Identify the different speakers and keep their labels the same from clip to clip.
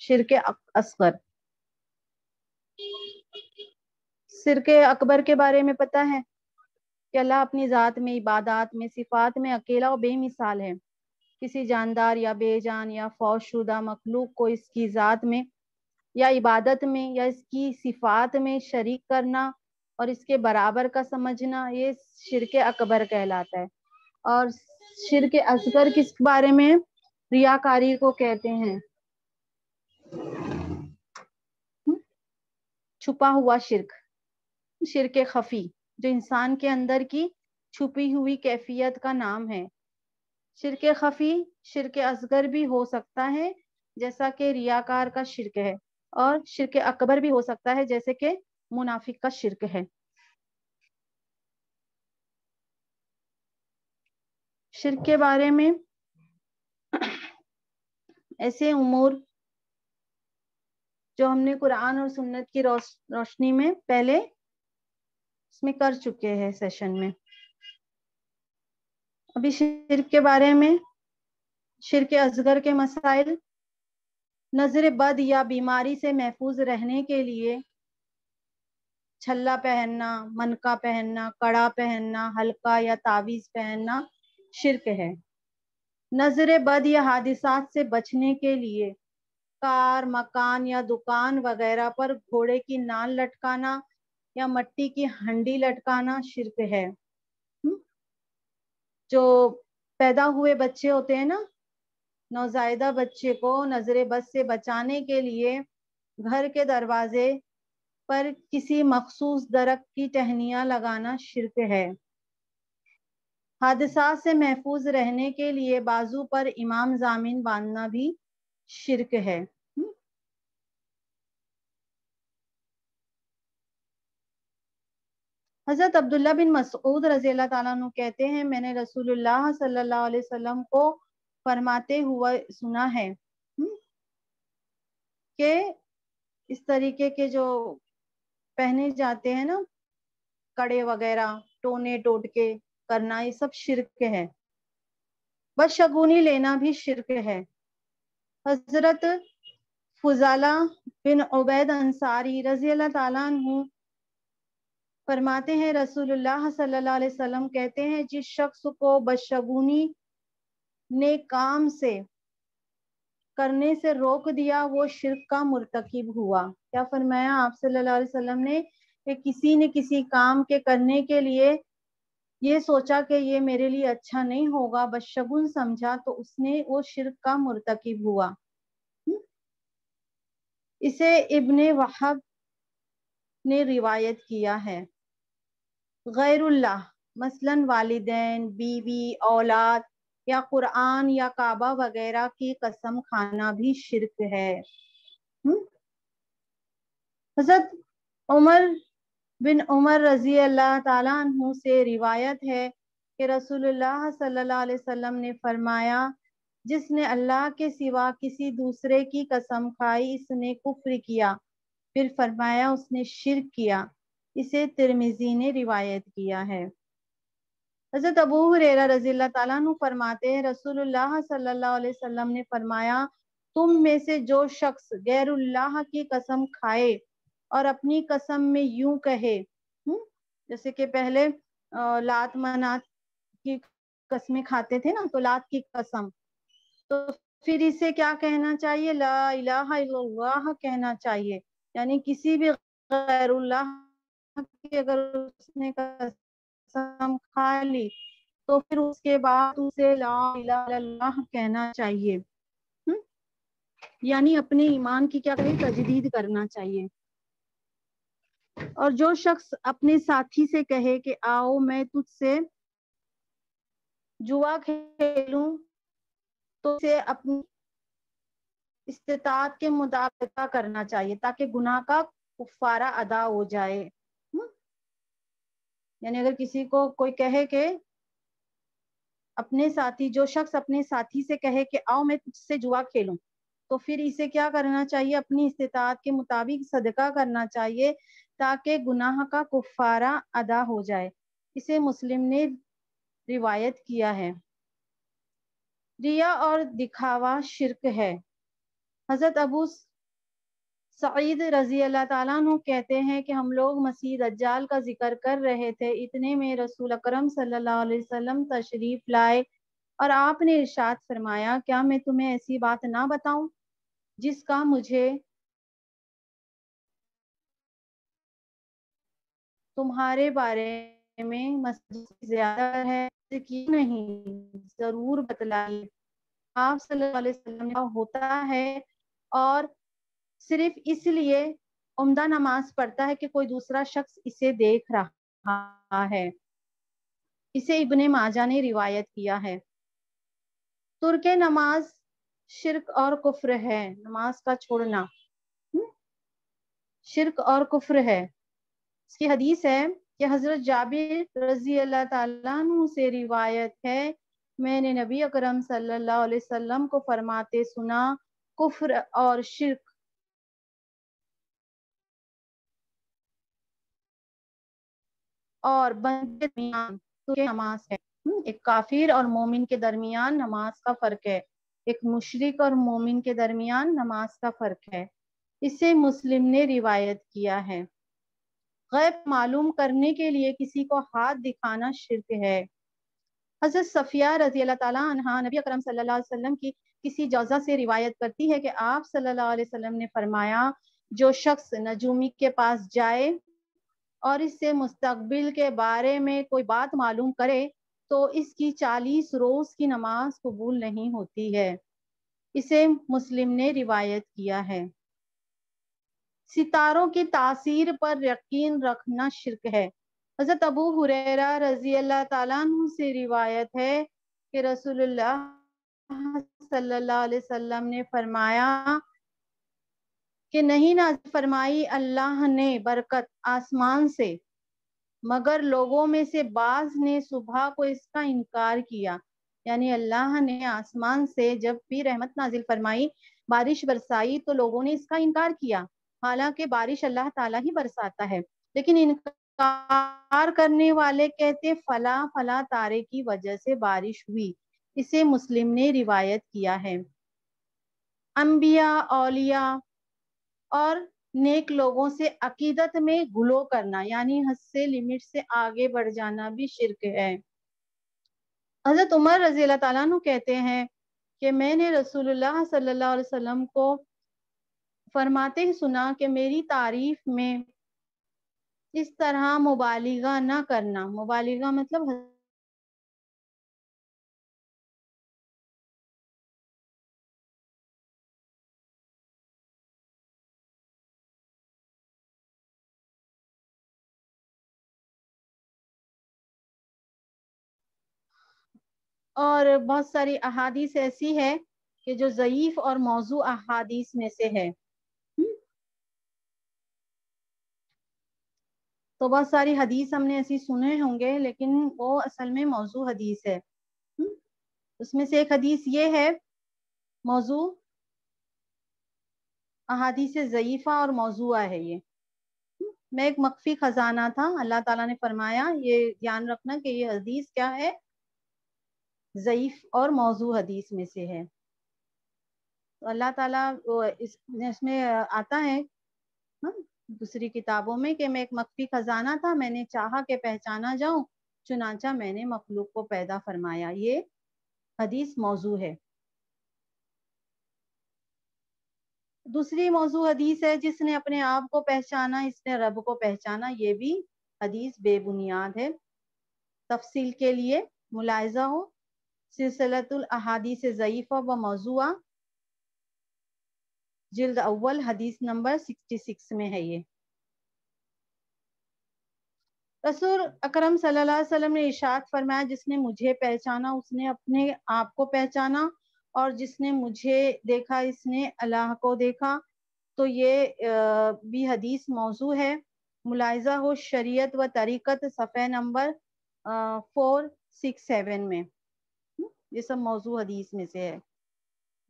Speaker 1: شرک اصغر. شرک اکبر کے بارے میں پتہ ہے کہ اللہ اپنی ذات میں، عبادات میں، صفات میں اکیلا و بے مثال ہے. کسی جاندار یا بے جان یا فوت شدہ مخلوق کو اس کی ذات میں یا عبادت میں یا اس کی صفات میں شریک کرنا اور اس کے برابر کا سمجھنا، یہ شرک اکبر کہلاتا ہے. اور شرک اصغر کس بارے میں؟ ریاکاری کو کہتے ہیں. چھپا ہوا شرک، شرک خفی، جو انسان کے اندر کی چھپی ہوئی کیفیت کا نام ہے. شرک خفی شرک اصغر بھی ہو سکتا ہے جیسا کہ ریاکار کا شرک ہے، اور شرک اکبر بھی ہو سکتا ہے جیسے کہ منافق کا شرک ہے. شرک کے بارے میں ایسے امور جو ہم نے قرآن اور سنت کی روشنی میں پہلے اس میں کر چکے ہیں سیشن میں. ابھی شرک کے بارے میں، شرک اصغر کے مسائل: نظر بد یا بیماری سے محفوظ رہنے کے لیے چھلا پہننا، منکا پہننا، کڑا پہننا، حلقہ یا تعویذ پہننا شرک ہے. نظر بد یا حادثات سے بچنے کے لیے کار، مکان یا دکان وغیرہ پر گھوڑے کی نال لٹکانا یا مٹی کی ہنڈی لٹکانا شرک ہے. جو پیدا ہوئے بچے ہوتے ہیں نا، نوزائیدہ بچے کو نظر بد سے بچانے کے لیے گھر کے دروازے پر کسی مخصوص درخت کی ٹہنیاں لگانا شرک ہے. حادثات سے محفوظ رہنے کے لیے بازو پر امام ضامن باندھنا بھی شرک ہے. حضرت عبداللہ بن مسعود رضی اللہ تعالیٰ عنہ کہتے ہیں، میں نے رسول اللہ صلی اللہ علیہ وسلم کو فرماتے ہوئے سنا ہے کہ اس طریقے کے جو پہنے جاتے ہیں نا کڑے وغیرہ، ٹونے ٹوٹکے کرنا، یہ سب شرک ہے. بدشگونی لینا بھی شرک ہے. حضرت فضالہ بن عبید انصاری رضی اللہ تعالیٰ عنہ فرماتے ہیں، رسول اللہ صلی اللہ علیہ وسلم کہتے ہیں، جس شخص کو بدشگونی نے کام سے کرنے سے روک دیا وہ شرک کا مرتکب ہوا. کیا فرمایا آپ صلی اللہ علیہ وسلم نے کہ کسی نے کسی کام کے کرنے کے لیے یہ سوچا کہ یہ میرے لیے اچھا نہیں ہوگا، بدشگون سمجھا، تو اس نے وہ شرک کا مرتکب ہوا. اسے ابن وہب نے روایت کیا ہے. غیر اللہ مثلاً والدین، بیوی، اولاد یا قرآن یا کعبہ وغیرہ کی قسم کھانا بھی شرک ہے. حضرت عمر بن عمر رضی اللہ تعالیٰ عنہ سے روایت ہے کہ رسول اللہ صلی اللہ علیہ وسلم نے فرمایا، جس نے اللہ کے سوا کسی دوسرے کی قسم کھائی اس نے کفر کیا. پھر فرمایا اس نے شرک کیا. اسے ترمذی نے روایت کیا ہے. حضرت ابو ہریرہ رضی اللہ تعالیٰ عنہ فرماتے ہیں، رسول اللہ صلی اللہ علیہ وسلم نے فرمایا، تم میں سے جو شخص غیر اللہ کی قسم کھائے اور اپنی قسم میں یوں کہے، جیسے کہ پہلے لات منات کی قسمیں کھاتے تھے نا، تو لات کی قسم، تو پھر اسے کیا کہنا چاہیے؟ لا الہ الا اللہ کہنا چاہیے. یعنی کسی بھی غیر اللہ کی اگر اس نے قسم کھا لی تو پھر اس کے بعد اسے لا الہ الا اللہ کہنا چاہیے. یعنی اپنے ایمان کی کیا کریں؟ تجدید کرنا چاہیے. اور جو شخص اپنے ساتھی سے کہے کہ آؤ میں تجھ سے جوا کھیلوں، تو اسے اپنی استطاعت کے مطابق کرنا چاہیے تاکہ گناہ کا کفارہ ادا ہو جائے. یعنی اگر کسی کو کوئی کہے کہ اپنے ساتھی، جو شخص اپنے ساتھی سے کہے کہ آؤ میں تجھ سے جوا کھیلوں، تو پھر اسے کیا کرنا چاہیے؟ اپنی استطاعت کے مطابق صدقہ کرنا چاہیے تاکہ گناہ کا کفارہ ادا ہو جائے. اسے مسلم نے روایت کیا ہے. ریا اور دکھاوا شرک ہے. حضرت ابو سعید رضی اللہ تعالیٰ عنہ کہتے ہیں کہ ہم لوگ مسیح دجال کا ذکر کر رہے تھے، اتنے میں رسول اکرم صلی اللہ علیہ وسلم تشریف لائے اور آپ نے ارشاد فرمایا، کیا میں تمہیں ایسی بات نہ بتاؤں جس کا مجھے تمہارے بارے میں مسجد زیادہ ہے کہ نہیں، ضرور بتلائیے۔ آپ صلی اللہ علیہ وسلم ہوتا ہے اور صرف اس لیے عمدہ نماز پڑھتا ہے کہ کوئی دوسرا شخص اسے دیکھ رہا ہے۔ اسے ابن ماجہ نے روایت کیا ہے۔ ترک نماز شرک اور کفر ہے، نماز کا چھوڑنا شرک اور کفر ہے۔ اس کی حدیث ہے کہ حضرت جابر رضی اللہ تعالیٰ عنہ سے روایت ہے، میں نے نبی اکرم صلی اللہ علیہ وسلم کو فرماتے سنا، کفر اور شرک اور بندے کے درمیان نماز ہے۔ ایک کافر اور مومن کے درمیان نماز کا فرق ہے، ایک مشرک اور مومن کے درمیان نماز کا فرق ہے۔ اسے مسلم نے روایت کیا ہے۔ غیب معلوم کرنے کے لیے کسی کو ہاتھ دکھانا شرک ہے۔ حضرت صفیہ رضی اللہ تعالیٰ عنہا نبی اکرم صلی اللہ علیہ وسلم کی کسی جوزہ سے روایت کرتی ہے کہ آپ صلی اللہ علیہ وسلم نے فرمایا، جو شخص نجومی کے پاس جائے اور اس سے مستقبل کے بارے میں کوئی بات معلوم کرے تو اس کی 40 روز کی نماز قبول نہیں ہوتی ہے۔ اسے مسلم نے روایت کیا ہے۔ ستاروں کی تاثیر پر یقین رکھنا شرک ہے۔ حضرت ابو ہریرہ رضی اللہ تعالیٰ عنہ سے روایت ہے کہ رسول اللہ صلی اللہ علیہ وسلم نے فرمایا کہ نہیں نازل فرمائی اللہ نے برکت آسمان سے، مگر لوگوں میں سے بعض نے صبح کو اس کا انکار کیا۔ یعنی اللہ نے آسمان سے جب بھی رحمت نازل فرمائی، بارش برسائی، تو لوگوں نے اس کا انکار کیا، حالانکہ بارش اللہ تعالیٰ ہی برساتا ہے، لیکن انکار کرنے والے کہتے فلاں فلاں تارے کی وجہ سے بارش ہوئی۔ اسے مسلم نے روایت کیا ہے۔ انبیاء، اولیاء اور نیک لوگوں سے عقیدت میں غلو کرنا، یعنی حد سے لمٹ سے آگے بڑھ جانا بھی شرک ہے۔ حضرت عمر رضی اللہ تعالیٰ عنہ کہتے ہیں کہ میں نے رسول اللہ صلی اللہ علیہ وسلم کو فرماتے ہی سنا کہ میری تعریف میں اس طرح مبالغہ نہ کرنا۔ مبالغہ مطلب اور بہت ساری احادیث ایسی ہے کہ جو ضعیف اور موضوع احادیث میں سے ہے۔ تو بہت ساری حدیث ہم نے ایسی سنے ہوں گے لیکن وہ اصل میں موضوع حدیث ہے۔ اس میں سے ایک حدیث یہ ہے، موضوع احادیث ضعیفہ اور موضوع ہے یہ۔ میں ایک مخفی خزانہ تھا، اللہ تعالیٰ نے فرمایا یہ دھیان رکھنا کہ یہ حدیث کیا ہے، ضعیف اور موضوع حدیث میں سے ہے۔ تو اللہ تعالیٰ اس میں آتا ہے دوسری کتابوں میں کہ میں ایک مخفی خزانہ تھا، میں نے چاہا کہ پہچانا جاؤں، چنانچہ میں نے مخلوق کو پیدا فرمایا۔ یہ حدیث موضوع ہے۔ دوسری موضوع حدیث ہے، جس نے اپنے آپ کو پہچانا اس نے رب کو پہچانا۔ یہ بھی حدیث بے بنیاد ہے۔ تفصیل کے لیے ملاحظہ ہو سلسلۃ الاحادیث ضعیفہ و موضوعہ، جلد اول، حدیث نمبر 66 میں ہے یہ۔ رسول اکرم صلی اللہ علیہ وسلم نے ارشاد فرمایا، جس نے مجھے پہچانا اس نے اپنے آپ کو پہچانا، اور جس نے مجھے دیکھا اس نے اللہ کو دیکھا۔ تو یہ بھی حدیث موضوع ہے۔ ملاحظہ ہو شریعت و طریقت، صفحہ نمبر 467 میں۔ یہ سب موضوع حدیث میں سے ہے۔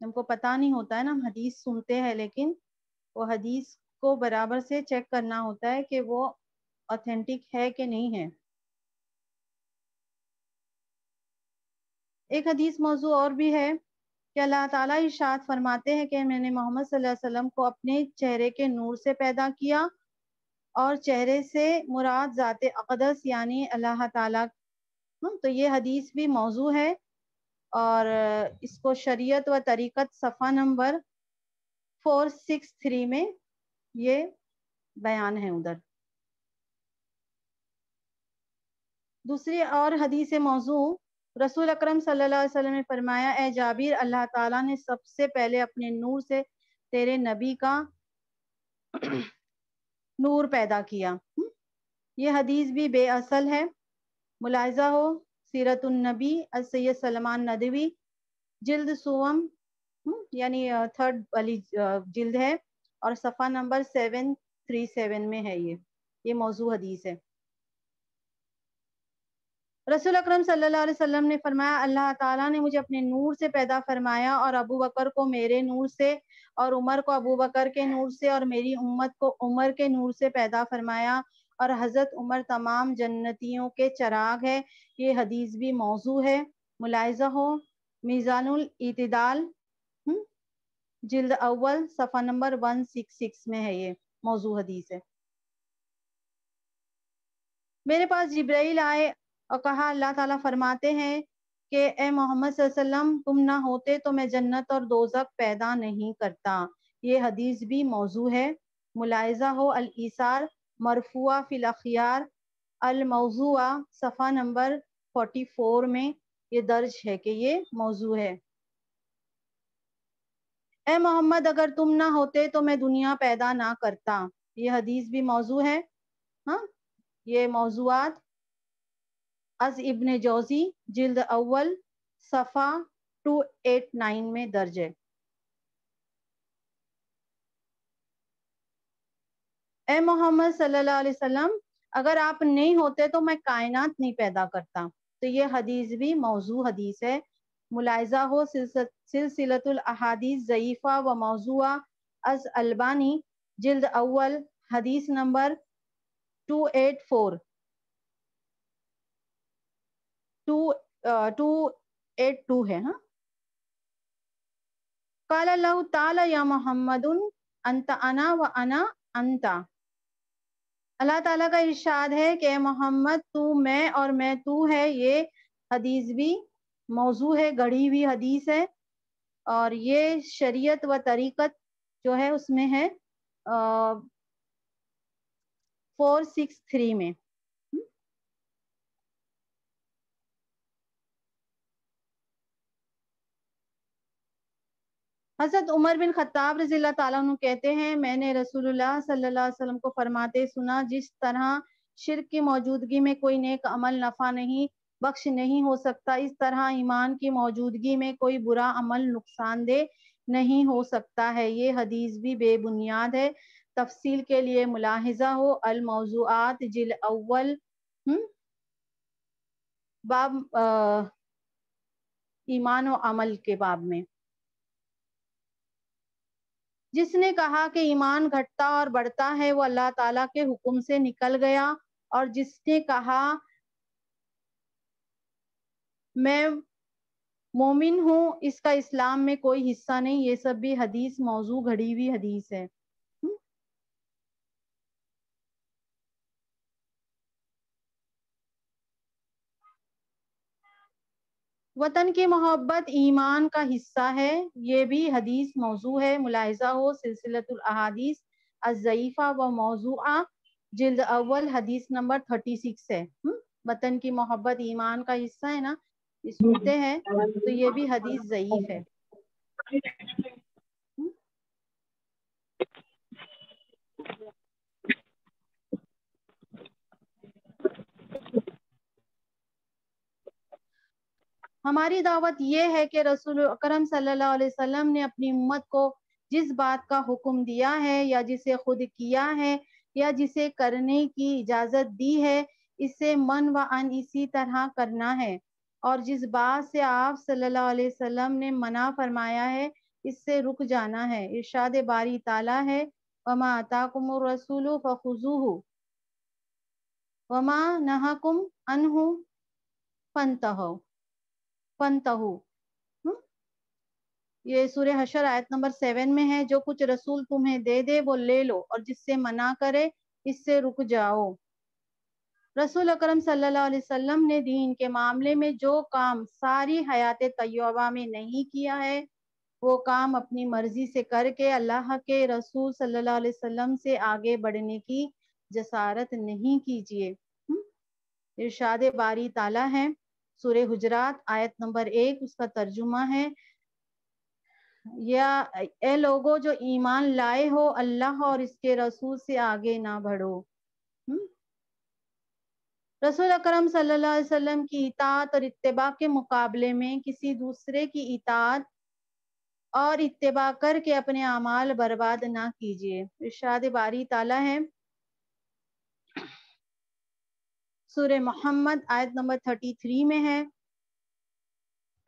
Speaker 1: ہم کو پتہ نہیں ہوتا ہے نا، ہم حدیث سنتے ہیں لیکن وہ حدیث کو برابر سے چیک کرنا ہوتا ہے کہ وہ اوتھینٹک ہے کہ نہیں ہے۔ ایک حدیث موضوع اور بھی ہے کہ اللہ تعالیٰ ارشاد فرماتے ہیں کہ میں نے محمد صلی اللہ علیہ وسلم کو اپنے چہرے کے نور سے پیدا کیا، اور چہرے سے مراد ذات اقدس یعنی اللہ تعالیٰ۔ تو یہ حدیث بھی موضوع ہے، اور اس کو شریعت و طریقت صفحہ نمبر 463 میں یہ بیان ہے ادھر۔ دوسری اور حدیث موضوع، رسول اکرم صلی اللہ علیہ وسلم نے فرمایا، اے جابر، اللہ تعالیٰ نے سب سے پہلے اپنے نور سے تیرے نبی کا نور پیدا کیا۔ یہ حدیث بھی بے اصل ہے، ملاحظہ ہو سیرت النبی السید سلمان ندوی جلد سوم یعنی تھرڈ والی جلد ہے، اور صفحہ نمبر 737 میں ہے یہ موضوع حدیث ہے۔ رسول اکرم صلی اللہ علیہ وسلم نے فرمایا، اللہ تعالیٰ نے مجھے اپنے نور سے پیدا فرمایا، اور ابو بکر کو میرے نور سے، اور عمر کو ابو بکر کے نور سے، اور میری امت کو عمر کے نور سے پیدا فرمایا، اور حضرت عمر تمام جنتیوں کے چراغ ہے۔ یہ حدیث بھی موضوع ہے، ملاحظہ ہو میزان الاعتدال جلد اول صفحہ نمبر 166 میں ہے، یہ موضوع حدیث ہے۔ میرے پاس جبرائیل آئے اور کہا، اللہ تعالیٰ فرماتے ہیں کہ اے محمد صلی اللہ علیہ وسلم، تم نہ ہوتے تو میں جنت اور دوزخ پیدا نہیں کرتا۔ یہ حدیث بھی موضوع ہے، ملاحظہ ہو الایثار مرفوعہ فی الاخیار الموضوعہ صفحہ نمبر 44 میں یہ درج ہے کہ یہ موضوع ہے۔ اے محمد، اگر تم نہ ہوتے تو میں دنیا پیدا نہ کرتا۔ یہ حدیث بھی موضوع ہے۔ ہاں، یہ موضوعات از ابن جوزی جلد اول صفحہ 289 میں درج ہے۔ اے محمد صلی اللہ علیہ وسلم، اگر آپ نہیں ہوتے تو میں کائنات نہیں پیدا کرتا۔ تو یہ حدیث بھی موضوع حدیث ہے، ملاحظہ ہو سلسلۃ الاحادیث ضعیفہ و موضوعہ از البانی جلد اول حدیث نمبر 284 282 ہے۔ ہاں، قال اللہ تعالی یا محمد انت انا و انا انت۔ اللہ تعالیٰ کا ارشاد ہے کہ اے محمد، تو میں اور میں تو ہے۔ یہ حدیث بھی موضوع ہے، گڑھی ہوئی حدیث ہے، اور یہ شریعت و طریقت جو ہے اس میں ہے 463 میں۔ حضرت عمر بن خطاب رضی اللہ تعالیٰ عنہ کہتے ہیں، میں نے رسول اللہ صلی اللہ علیہ وسلم کو فرماتے سنا، جس طرح شرک کی موجودگی میں کوئی نیک عمل نفع نہیں بخش نہیں ہو سکتا، اس طرح ایمان کی موجودگی میں کوئی برا عمل نقصان دہ نہیں ہو سکتا ہے۔ یہ حدیث بھی بے بنیاد ہے، تفصیل کے لیے ملاحظہ ہو الموضوعات جلد اول باب ایمان و عمل کے باب میں۔ جس نے کہا کہ ایمان گھٹتا اور بڑھتا ہے وہ اللہ تعالیٰ کے حکم سے نکل گیا، اور جس نے کہا میں مومن ہوں اس کا اسلام میں کوئی حصہ نہیں، یہ سب بھی حدیث موضوع گھڑی ہوئی حدیث ہے۔ وطن کی محبت ایمان کا حصہ ہے، یہ بھی حدیث موضوع ہے، ملاحظہ ہو سلسلۃ الاحادیث الضعیفہ و موضوعہ جلد اول حدیث نمبر 36 ہے۔ وطن کی محبت ایمان کا حصہ ہے نا، سنتے ہیں تو یہ بھی حدیث ضعیف ہے۔ ہماری دعوت یہ ہے کہ رسول اکرم صلی اللہ علیہ وسلم نے اپنی امت کو جس بات کا حکم دیا ہے، یا جسے خود کیا ہے، یا جسے کرنے کی اجازت دی ہے، اسے من و عن اسی طرح کرنا ہے، اور جس بات سے آپ صلی اللہ علیہ وسلم نے منع فرمایا ہے اس سے رک جانا ہے۔ ارشاد باری تعالیٰ ہے، وَمَا آتَاكُمُ الرَّسُولُ فَخُذُوهُ وَمَا نَهَاكُمْ عَنْهُ فَانْتَهُوا۔ یہ سورہ حشر آیت نمبر 7 میں ہے، جو کچھ رسول تمہیں دے دے وہ لے لو، اور جس سے منع کرے اس سے رک جاؤ۔ رسول اکرم صلی اللہ علیہ وسلم نے دین کے معاملے میں جو کام ساری حیات طیبہ میں نہیں کیا ہے، وہ کام اپنی مرضی سے کر کے اللہ کے رسول صلی اللہ علیہ وسلم سے آگے بڑھنے کی جسارت نہیں کیجیے۔ ارشاد باری تعالیٰ ہے، سورہ حجرات آیت نمبر 1، اس کا ترجمہ ہے، یا اے لوگو جو ایمان لائے ہو، اللہ اور اس کے رسول سے آگے نہ بڑھو۔ رسول اکرم صلی اللہ علیہ وسلم کی اطاعت اور اتباع کے مقابلے میں کسی دوسرے کی اطاعت اور اتباع کر کے اپنے اعمال برباد نہ کیجیے۔ ارشاد باری تعالیٰ ہے، سورہ محمد آیت نمبر 33 میں ہے،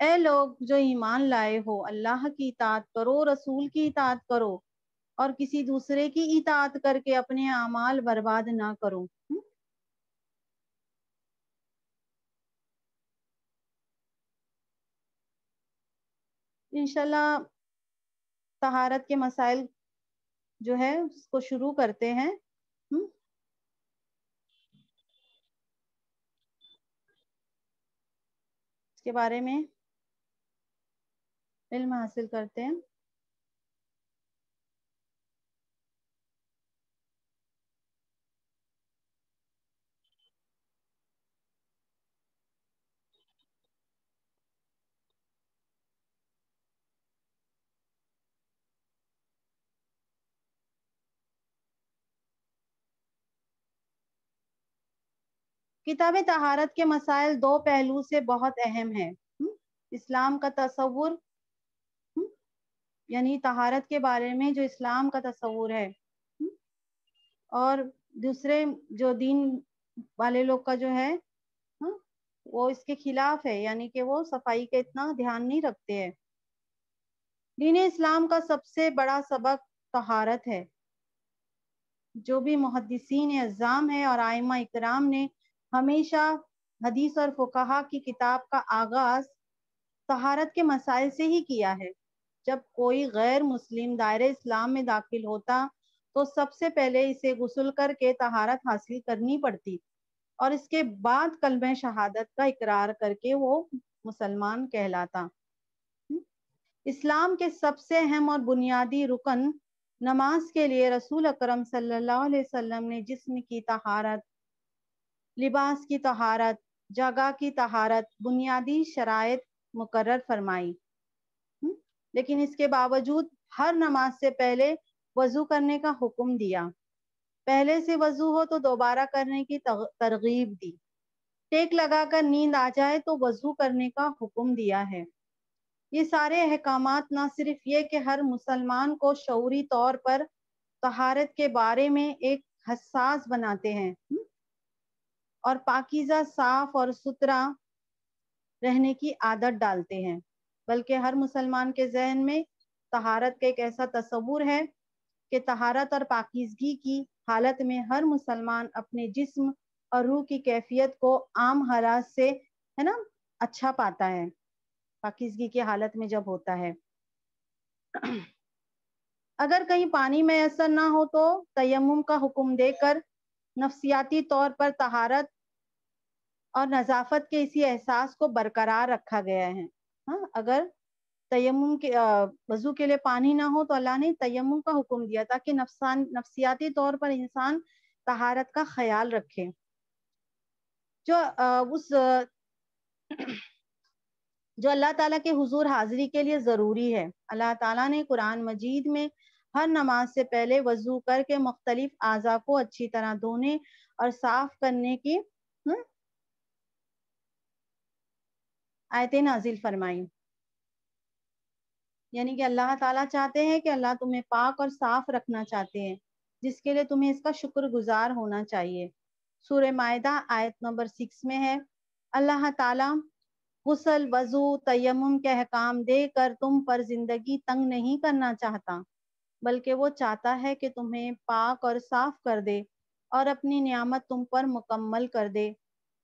Speaker 1: اے لوگ جو ایمان لائے ہو، اللہ کی اطاعت کرو، رسول کی اطاعت کرو، اور کسی دوسرے کی اطاعت کر کے اپنے اعمال برباد نہ کرو۔ انشاءاللہ طہارت کے مسائل جو ہے اس کو شروع کرتے ہیں۔ اس کے بارے میں علم حاصل کرتے ہیں۔ کتاب طہارت کے مسائل دو پہلو سے بہت اہم ہیں۔ اسلام کا تصور، یعنی طہارت کے بارے میں جو اسلام کا تصور ہے، اور دوسرے جو دین والے لوگ کا جو ہے وہ اس کے خلاف ہے، یعنی کہ وہ صفائی کا اتنا دھیان نہیں رکھتے ہیں۔ دین اسلام کا سب سے بڑا سبق طہارت ہے۔ جو بھی محدثین اعظام ہے اور ائمہ اکرام نے ہمیشہ حدیث اور فقہا کی کتاب کا آغاز طہارت کے مسائل سے ہی کیا ہے۔ جب کوئی غیر مسلم دائرہ اسلام میں داخل ہوتا تو سب سے پہلے اسے غسل کر کے طہارت حاصل کرنی پڑتی، اور اس کے بعد کلمہ شہادت کا اقرار کر کے وہ مسلمان کہلاتا۔ اسلام کے سب سے اہم اور بنیادی رکن نماز کے لیے رسول اکرم صلی اللہ علیہ وسلم نے جسم کی طہارت، لباس کی طہارت، جگہ کی طہارت، بنیادی شرائط مقرر فرمائی، لیکن اس کے باوجود ہر نماز سے پہلے وضو کرنے کا حکم دیا۔ پہلے سے وضو ہو تو دوبارہ کرنے کی ترغیب دی۔ ٹیک لگا کر نیند آ جائے تو وضو کرنے کا حکم دیا ہے۔ یہ سارے احکامات نہ صرف یہ کہ ہر مسلمان کو شعوری طور پر طہارت کے بارے میں ایک حساس بناتے ہیں اور پاکیزہ، صاف اور ستھرا رہنے کی عادت ڈالتے ہیں، بلکہ ہر مسلمان کے ذہن میں طہارت کا ایک ایسا تصور ہے کہ طہارت اور پاکیزگی کی حالت میں ہر مسلمان اپنے جسم اور روح کی کیفیت کو عام حالات سے اچھا پاتا ہے، پاکیزگی کی حالت میں جب ہوتا ہے۔ اگر کہیں پانی میسر نہ ہو تو تیمم کا حکم دے کر نفسیاتی طور پر طہارت اور نظافت کے اسی احساس کو برقرار رکھا گیا ہے۔ اگر تیمم کے وضو کے لیے پانی نہ ہو تو اللہ نے تیمم کا حکم دیا تاکہ نفسیاتی طور پر انسان طہارت کا خیال رکھے۔ جو اللہ تعالیٰ کے حضور حاضری کے لیے ضروری ہے۔ اللہ تعالیٰ نے قرآن مجید میں ہر نماز سے پہلے وضو کر کے مختلف اعضاء کو اچھی طرح دھونے اور صاف کرنے کی آیتیں نازل فرمائیں، یعنی کہ اللہ تعالیٰ چاہتے ہیں کہ اللہ تمہیں پاک اور صاف رکھنا چاہتے ہیں، جس کے لیے تمہیں اس کا شکر گزار ہونا چاہیے۔ سورہ مائدہ آیت نمبر 6 میں ہے، اللہ تعالیٰ غسل، وضو، تیمم کے احکام دے کر تم پر زندگی تنگ نہیں کرنا چاہتا، بلکہ وہ چاہتا ہے کہ تمہیں پاک اور صاف کر دے اور اپنی نعمت تم پر مکمل کر دے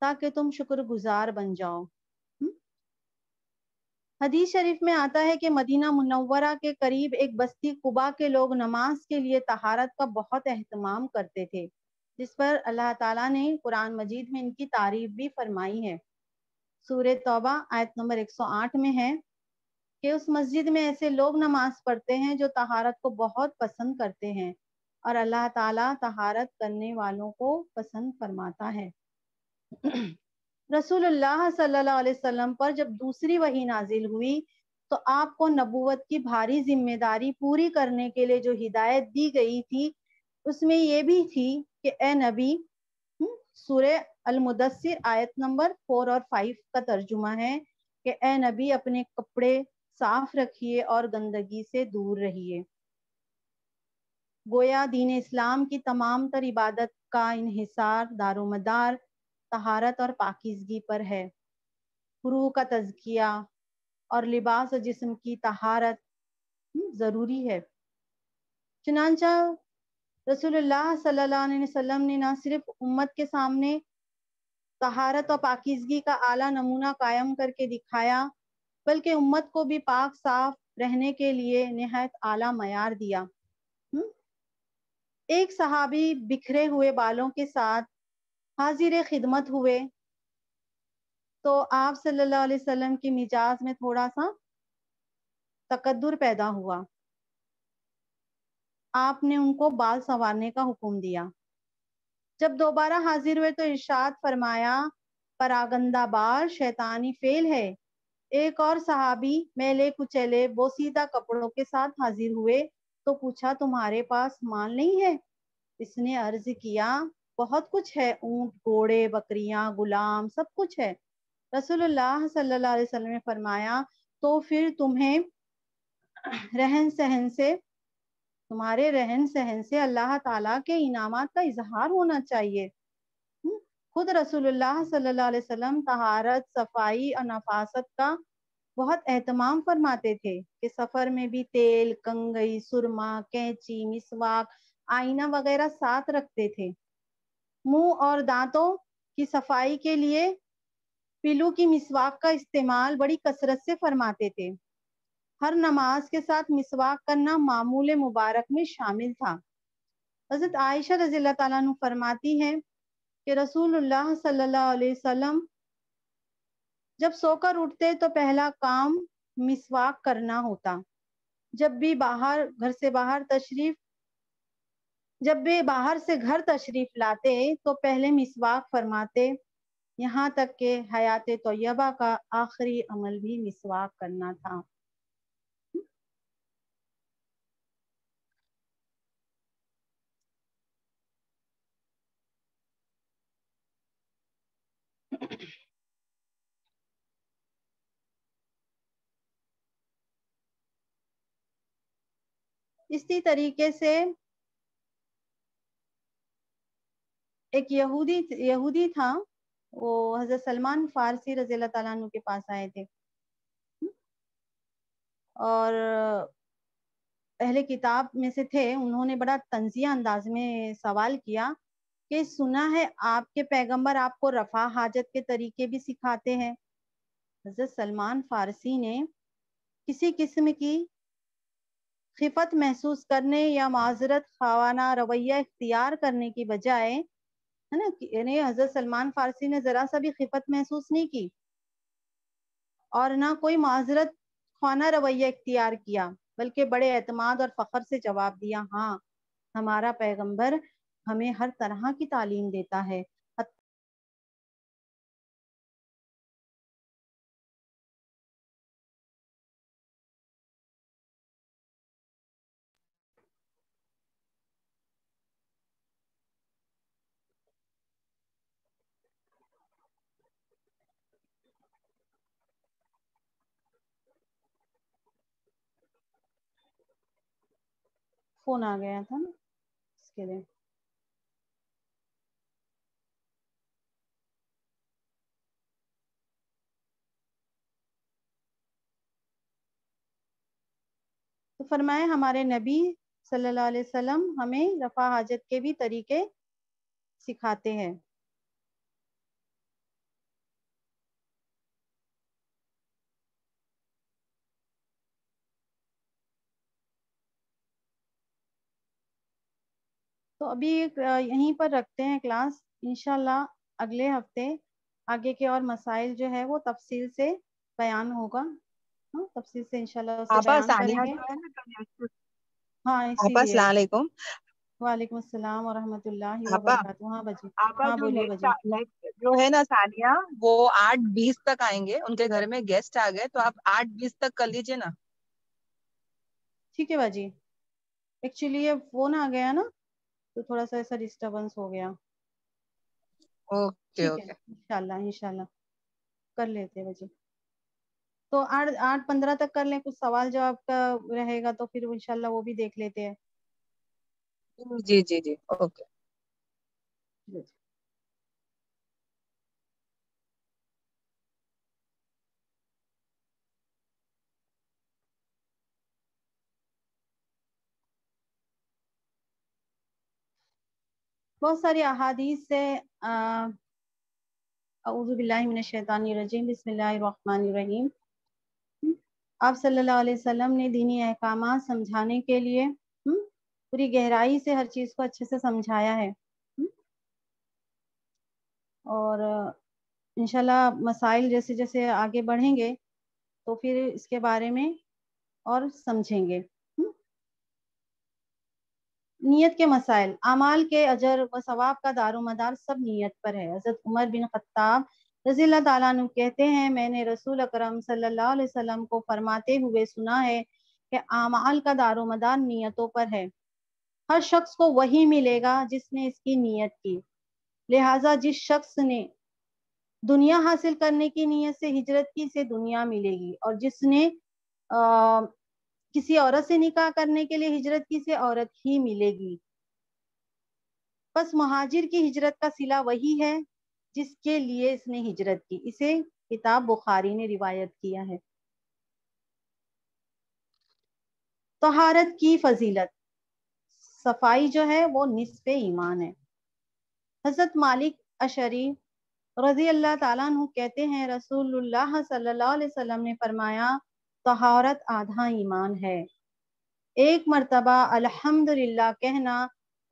Speaker 1: تاکہ تم شکر گزار بن جاؤ۔ حدیث شریف میں آتا ہے کہ مدینہ منورہ کے قریب ایک بستی قبا کے لوگ نماز کے لیے طہارت کا بہت اہتمام کرتے تھے، جس پر اللہ تعالیٰ نے قرآن مجید میں ان کی تعریف بھی فرمائی ہے۔ سورہ توبہ آیت نمبر 108 میں ہے کہ اس مسجد میں ایسے لوگ نماز پڑھتے ہیں جو طہارت کو بہت پسند کرتے ہیں، اور اللہ تعالیٰ طہارت کرنے والوں کو پسند فرماتا ہے۔ رسول اللہ صلی اللہ علیہ وسلم پر جب دوسری وحی نازل ہوئی تو آپ کو نبوت کی بھاری ذمہ داری پوری کرنے کے لیے جو ہدایت دی گئی تھی اس میں یہ بھی تھی کہ اے نبی، سورہ المدثر آیت نمبر 4 اور 5 کا ترجمہ ہے کہ اے نبی اپنے کپڑے صاف رکھیے اور گندگی سے دور رہیے۔ گویا دین اسلام کی تمام تر عبادت کا انحصار دار و مدار طہارت اور پاکیزگی پر ہے۔ روح کا تزکیہ اور لباس و جسم کی طہارت ضروری ہے۔ چنانچہ رسول اللہ صلی اللہ علیہ وسلم نے نہ صرف امت کے سامنے طہارت اور پاکیزگی کا اعلیٰ نمونہ قائم کر کے دکھایا بلکہ امت کو بھی پاک صاف رہنے کے لیے نہایت اعلیٰ معیار دیا۔ ایک صحابی بکھرے ہوئے بالوں کے ساتھ حاضر خدمت ہوئے تو آپ صلی اللہ علیہ وسلم کی مزاج میں تھوڑا سا تقدر پیدا ہوا۔ آپ نے ان کو بال سنوارنے کا حکم دیا۔ جب دوبارہ حاضر ہوئے تو ارشاد فرمایا پراگندہ بال شیطانی فعل ہے۔ ایک اور صحابی میلے کچیلے بوسیدہ کپڑوں کے ساتھ حاضر ہوئے تو پوچھا تمہارے پاس مال نہیں ہے؟ اس نے عرض کیا بہت کچھ ہے، اونٹ گھوڑے بکریاں غلام سب کچھ ہے۔ رسول اللہ صلی اللہ علیہ وسلم نے فرمایا تو پھر تمہارے رہن سہن سے اللہ تعالیٰ کے انعامات کا اظہار ہونا چاہیے۔ خود رسول اللہ صلی اللہ علیہ وسلم طہارت صفائی اور نفاست کا بہت اہتمام فرماتے تھے کہ سفر میں بھی تیل کنگھی سرما کینچی مسواک آئینہ وغیرہ ساتھ رکھتے تھے۔ منہ اور دانتوں کی صفائی کے لیے پلو کی مسواک کا استعمال بڑی کثرت سے فرماتے تھے۔ ہر نماز کے ساتھ مسواک کرنا معمول مبارک میں شامل تھا۔ حضرت عائشہ رضی اللہ تعالیٰ عنہ فرماتی ہے کہ رسول اللہ صلی اللہ علیہ وسلم جب سو کر اٹھتے تو پہلا کام مسواک کرنا ہوتا۔ جب بھی باہر سے گھر تشریف لاتے تو پہلے مسواک فرماتے، یہاں تک کہ حیات طیبہ کا آخری عمل بھی مسواک کرنا تھا۔ اسی طریقے سے ایک یہودی تھا، وہ حضرت سلمان فارسی رضی اللہ تعالیٰ عنہ کے پاس آئے تھے اور اہل کتاب میں سے تھے۔ انہوں نے بڑا طنزیہ انداز میں سوال کیا کہ سنا ہے آپ کے پیغمبر آپ کو رفع حاجت کے طریقے بھی سکھاتے ہیں۔ حضرت سلمان فارسی نے کسی قسم کی خفت محسوس کرنے یا معذرت خواہ رویہ اختیار کرنے کی بجائے ہے نا، یعنی حضرت سلمان فارسی نے ذرا سا بھی خفت محسوس نہیں کی اور نہ کوئی معذرت خواہ رویہ اختیار کیا، بلکہ بڑے اعتماد اور فخر سے جواب دیا، ہاں ہمارا پیغمبر ہمیں ہر طرح کی تعلیم دیتا ہے۔ فون آ گیا تھا نا اس کے لیے۔ تو فرمائے ہمارے نبی صلی اللہ علیہ وسلم ہمیں رفع حاجت کے بھی طریقے سکھاتے ہیں۔ تو ابھی یہیں پر رکھتے ہیں کلاس، انشاءاللہ اگلے ہفتے آگے کے اور مسائل جو ہے وہ تفصیل سے بیان ہوگا، تفصیل سے انشاءاللہ اسے
Speaker 2: آپا
Speaker 1: بیان کریں
Speaker 2: ثانیہ
Speaker 1: گے.
Speaker 2: جو ہے نا
Speaker 1: ہاں اسی
Speaker 2: آپا
Speaker 1: لیے.
Speaker 2: السلام علیکم.
Speaker 1: وعلیکم السلام ورحمۃ اللہ
Speaker 2: آپا
Speaker 1: وبرکاتہ. ہاں بجی.
Speaker 2: آپا
Speaker 1: ہاں
Speaker 2: جو
Speaker 1: بولیے بجی.
Speaker 2: نیکسٹ جو ہے نا ثانیہ، وہ 8:20 تک آئیں گے، ان کے گھر میں گیسٹ آ گئے، تو آپ 8:20 تک کر لیجیے نا.
Speaker 1: ٹھیک ہے باجی. ایکچولی یہ فون آ گیا نا تو تھوڑا سا ایسا ڈسٹربنس ہو گیا.
Speaker 2: اوکے
Speaker 1: ٹھیک ہے
Speaker 2: اوکے.
Speaker 1: انشاءاللہ کر لیتے ہیں باجی. تو 8:15 تک کر لیں، کچھ سوال جواب کا رہے گا تو پھر انشاءاللہ وہ بھی دیکھ لیتے ہیں.
Speaker 2: جی جی جی اوکے.
Speaker 1: جی. بہت ساری احادیث سے اعوذ باللہ من الشیطان الرجیم، بسم اللہ الرحمن الرحیم. آپ صلی اللہ علیہ وسلم نے دینی احکامات سمجھانے کے لیے پوری گہرائی سے ہر چیز کو اچھے سے سمجھایا ہے، اور انشاءاللہ مسائل جیسے جیسے آگے بڑھیں گے تو پھر اس کے بارے میں اور سمجھیں گے. نیت کے مسائل. اعمال کے اجر و ثواب کا دار و مدار سب نیت پر ہے. حضرت عمر بن خطاب رضی اللہ تعالیٰ عنہ کہتے ہیں، میں نے رسول اکرم صلی اللہ علیہ وسلم کو فرماتے ہوئے سنا ہے کہ اعمال کا دار و مدار نیتوں پر ہے. ہر شخص کو وہی ملے گا جس نے اس کی نیت کی. لہٰذا جس شخص نے دنیا حاصل کرنے کی نیت سے ہجرت کی، سے دنیا ملے گی، اور جس نے کسی عورت سے نکاح کرنے کے لیے ہجرت کی، سے عورت ہی ملے گی. بس مہاجر کی ہجرت کا صلہ وہی ہے جس کے لیے اس نے ہجرت کی. اسے کتاب بخاری نے روایت کیا ہے. طہارت کی فضیلت. صفائی جو ہے وہ نصف ایمان ہے. حضرت مالک اشعری رضی اللہ تعالیٰ عنہ کہتے ہیں، رسول اللہ صلی اللہ علیہ وسلم نے فرمایا، طہارت آدھا ایمان ہے. ایک مرتبہ الحمدللہ کہنا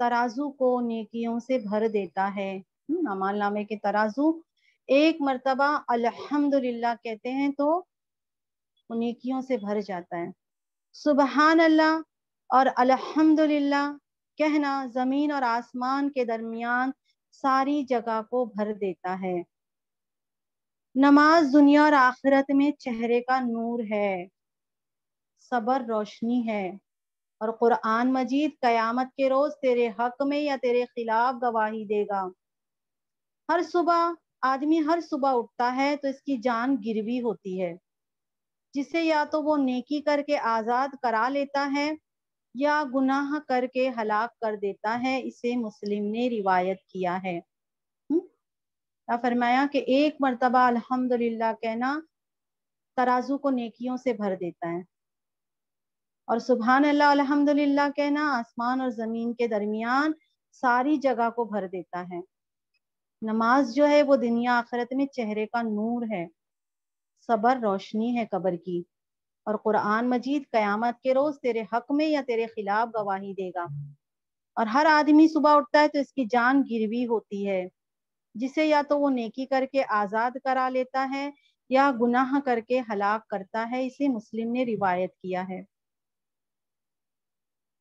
Speaker 1: ترازو کو نیکیوں سے بھر دیتا ہے. اعمال نامے کے ترازو ایک مرتبہ الحمدللہ کہتے ہیں تو نیکیوں سے بھر جاتا ہے. سبحان اللہ اور الحمدللہ کہنا زمین اور آسمان کے درمیان ساری جگہ کو بھر دیتا ہے. نماز دنیا اور آخرت میں چہرے کا نور ہے، صبر روشنی ہے، اور قرآن مجید قیامت کے روز تیرے حق میں یا تیرے خلاف گواہی دے گا. آدمی ہر صبح اٹھتا ہے تو اس کی جان گروی ہوتی ہے، جسے یا تو وہ نیکی کر کے آزاد کرا لیتا ہے یا گناہ کر کے ہلاک کر دیتا ہے. اسے مسلم نے روایت کیا ہے. فرمایا کہ ایک مرتبہ الحمدللہ کہنا ترازو کو نیکیوں سے بھر دیتا ہے، اور سبحان اللہ الحمدللہ کہنا آسمان اور زمین کے درمیان ساری جگہ کو بھر دیتا ہے. نماز جو ہے وہ دنیا آخرت میں چہرے کا نور ہے، صبر روشنی ہے قبر کی، اور قرآن مجید قیامت کے روز تیرے حق میں یا تیرے خلاف گواہی دے گا. اور ہر آدمی صبح اٹھتا ہے تو اس کی جان گروی ہوتی ہے، جسے یا تو وہ نیکی کر کے آزاد کرا لیتا ہے یا گناہ کر کے ہلاک کرتا ہے. اسے مسلم نے روایت کیا ہے.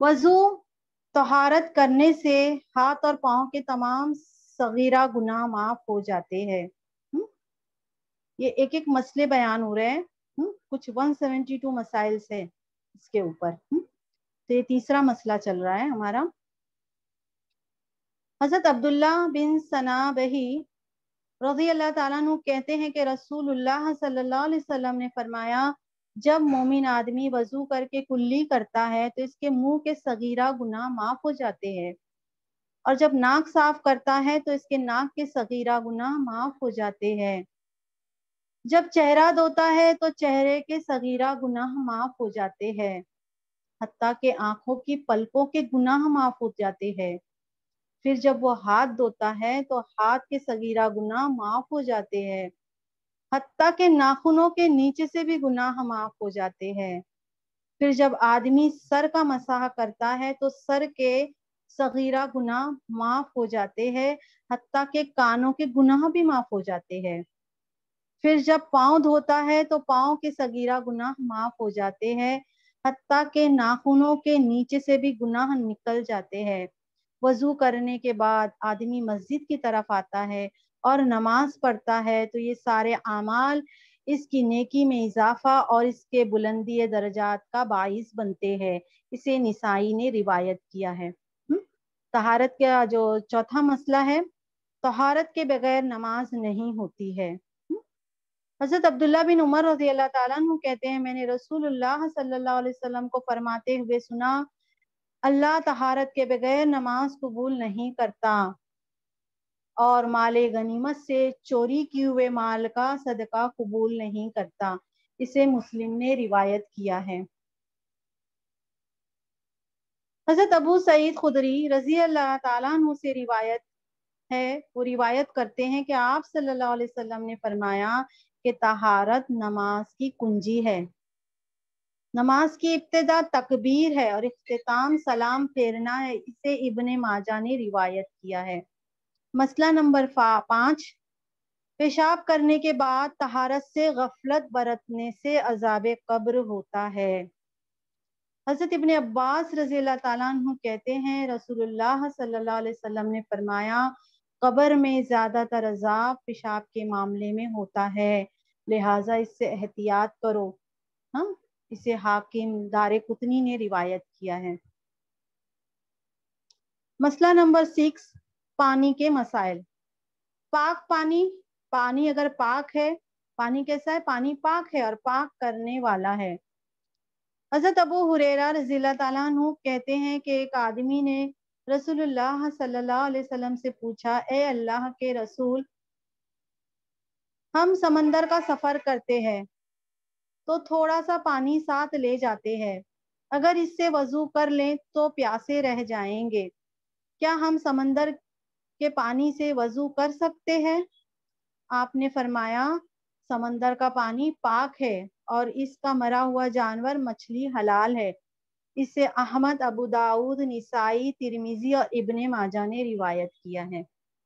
Speaker 1: وضو. طہارت کرنے سے ہاتھ اور پاؤں کے تمام صغیرہ گناہ معاف ہو جاتے ہیں. یہ ایک ایک مسئلے بیان ہو رہے ہیں، کچھ 172 مسائل سے اس کے اوپر. تو یہ تیسرا مسئلہ چل رہا ہے ہمارا. حضرت عبداللہ بن سنابحی رضی اللہ تعالیٰ عنہ کہتے ہیں کہ رسول اللہ صلی اللہ علیہ وسلم نے فرمایا، جب مومن آدمی وضو کر کے کلی کرتا ہے تو اس کے منہ کے صغیرہ گناہ معاف ہو جاتے ہیں، اور جب ناک صاف کرتا ہے تو اس کے ناک کے صغیرہ گناہ معاف ہو جاتے ہیں. جب چہرہ دھوتا ہے تو چہرے کے صغیرہ گناہ معاف ہو جاتے ہیں، حتیٰ کہ آنکھوں کی پلکوں کے گناہ معاف ہو جاتے ہیں. پھر جب وہ ہاتھ دھوتا ہے تو ہاتھ کے صغیرہ گناہ معاف ہو جاتے ہیں، حتیٰ کہ ناخنوں کے نیچے سے بھی گناہ معاف ہو جاتے ہیں. پھر جب آدمی سر کا مسح کرتا ہے تو سر کے صغیرہ گناہ معاف ہو جاتے ہیں، حتیٰ کہ کانوں کے گناہ بھی معاف ہو جاتے ہیں۔ پھر جب پاؤں دھوتا ہے تو پاؤں کے صغیرہ گناہ معاف ہو جاتے ہیں، حتیٰ کہ ناخنوں کے نیچے سے بھی گناہ نکل جاتے ہیں۔ وضو کرنے کے بعد آدمی مسجد کی طرف آتا ہے اور نماز پڑھتا ہے تو یہ سارے اعمال اس کی نیکی میں اضافہ اور اس کے بلندی درجات کا باعث بنتے ہیں۔ اسے نسائی نے روایت کیا ہے۔ طہارت کا جو چوتھا مسئلہ ہے، طہارت کے بغیر نماز نہیں ہوتی ہے۔ حضرت عبداللہ بن عمر رضی اللہ تعالیٰ عنہ کہتے ہیں، میں نے رسول اللہ صلی اللہ علیہ وسلم کو فرماتے ہوئے سنا، اللہ طہارت کے بغیر نماز قبول نہیں کرتا اور مال غنیمت سے چوری کیے ہوئے مال کا صدقہ قبول نہیں کرتا۔ اسے مسلم نے روایت کیا ہے۔ حضرت ابو سعید خدری رضی اللہ تعالیٰ عنہ سے روایت ہے، وہ روایت کرتے ہیں کہ آپ صلی اللہ علیہ وسلم نے فرمایا کہ طہارت نماز کی کنجی ہے۔ نماز کی ابتدا تکبیر ہے اور اختتام سلام پھیرنا ہے۔ اسے ابن ماجہ نے روایت کیا ہے۔ مسئلہ نمبر 5، پیشاب کرنے کے بعد طہارت سے غفلت برتنے سے عذاب قبر ہوتا ہے۔ حضرت ابن عباس رضی اللہ تعالیٰ عنہ کہتے ہیں، رسول اللہ صلی اللہ علیہ وسلم نے فرمایا، قبر میں زیادہ تر عذاب پیشاب کے معاملے میں ہوتا ہے، لہٰذا اس سے احتیاط کرو۔ اسے حاکم دارقطنی نے روایت کیا ہے۔ مسئلہ نمبر 6، پانی کے مسائل۔ پاک پانی، پانی اگر پاک ہے، پانی کیسا ہے؟ پانی پاک ہے اور پاک کرنے والا ہے۔ حضرت ابو ہریرہ رضی اللہ تعالیٰ عنہ کہتے ہیں کہ ایک آدمی نے رسول اللہ صلی اللہ علیہ وسلم سے پوچھا، اے اللہ کے رسول، ہم سمندر کا سفر کرتے ہیں تو تھوڑا سا پانی ساتھ لے جاتے ہیں، اگر اس سے وضو کر لیں تو پیاسے رہ جائیں گے، کیا ہم سمندر کے پانی سے وضو کر سکتے ہیں؟ آپ نے فرمایا، سمندر کا پانی پاک ہے اور اس کا مرا ہوا جانور مچھلی حلال ہے۔ اسے احمد، ابو داؤد، نسائی، ترمذی اور ابن ماجہ نے روایت کیا ہے